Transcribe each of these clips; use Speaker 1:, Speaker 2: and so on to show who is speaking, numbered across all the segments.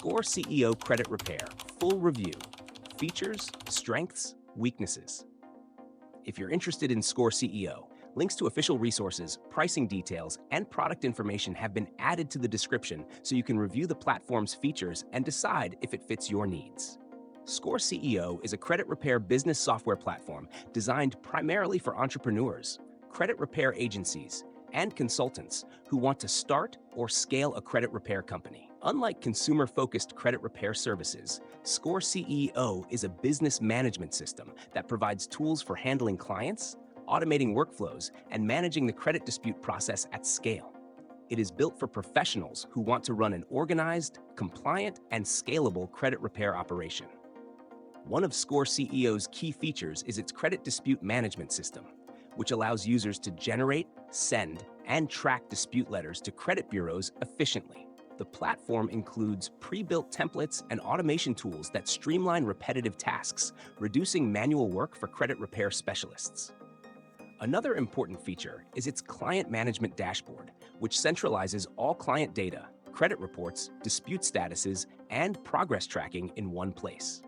Speaker 1: ScoreCEO Credit Repair Full Review. Features, strengths, weaknesses. If you're interested in ScoreCEO, links to official resources, pricing details, and product information have been added to the description so you can review the platform's features and decide if it fits your needs. ScoreCEO is a credit repair business software platform designed primarily for entrepreneurs, credit repair agencies, and consultants who want to start or scale a credit repair company. Unlike consumer-focused credit repair services, ScoreCEO is a business management system that provides tools for handling clients, automating workflows, and managing the credit dispute process at scale. It is built for professionals who want to run an organized, compliant, and scalable credit repair operation. One of ScoreCEO's key features is its credit dispute management system, which allows users to generate, send, and track dispute letters to credit bureaus efficiently. The platform includes pre-built templates and automation tools that streamline repetitive tasks, reducing manual work for credit repair specialists. Another important feature is its client management dashboard, which centralizes all client data, credit reports, dispute statuses, and progress tracking in one place.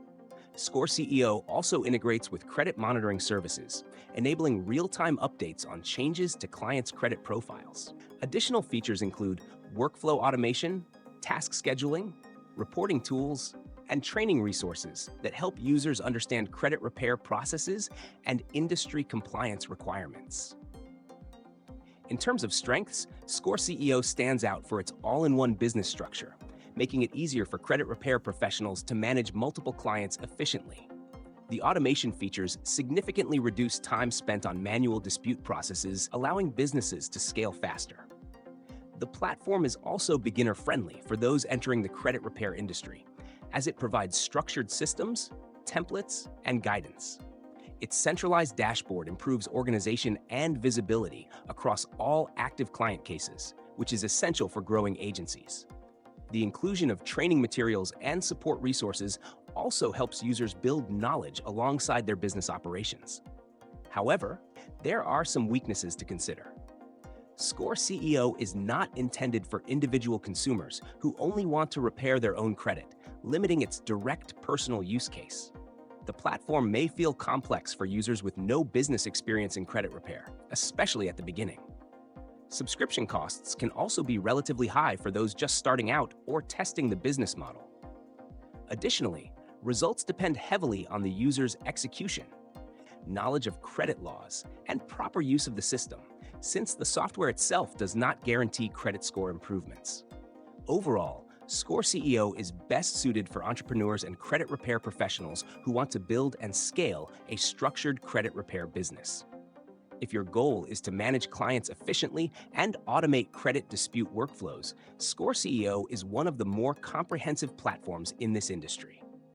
Speaker 1: ScoreCEO also integrates with credit monitoring services, enabling real-time updates on changes to clients' credit profiles. Additional features include workflow automation, task scheduling, reporting tools, and training resources that help users understand credit repair processes and industry compliance requirements. In terms of strengths, ScoreCEO stands out for its all-in-one business structure, making it easier for credit repair professionals to manage multiple clients efficiently. The automation features significantly reduce time spent on manual dispute processes, allowing businesses to scale faster. The platform is also beginner-friendly for those entering the credit repair industry, as it provides structured systems, templates, and guidance. Its centralized dashboard improves organization and visibility across all active client cases, which is essential for growing agencies. The inclusion of training materials and support resources also helps users build knowledge alongside their business operations. However, there are some weaknesses to consider. ScoreCEO is not intended for individual consumers who only want to repair their own credit, limiting its direct personal use case. The platform may feel complex for users with no business experience in credit repair, especially at the beginning. Subscription costs can also be relatively high for those just starting out or testing the business model. Additionally, results depend heavily on the user's execution, knowledge of credit laws, and proper use of the system, since the software itself does not guarantee credit score improvements. Overall, ScoreCEO is best suited for entrepreneurs and credit repair professionals who want to build and scale a structured credit repair business. If your goal is to manage clients efficiently and automate credit dispute workflows, ScoreCEO is one of the more comprehensive platforms in this industry.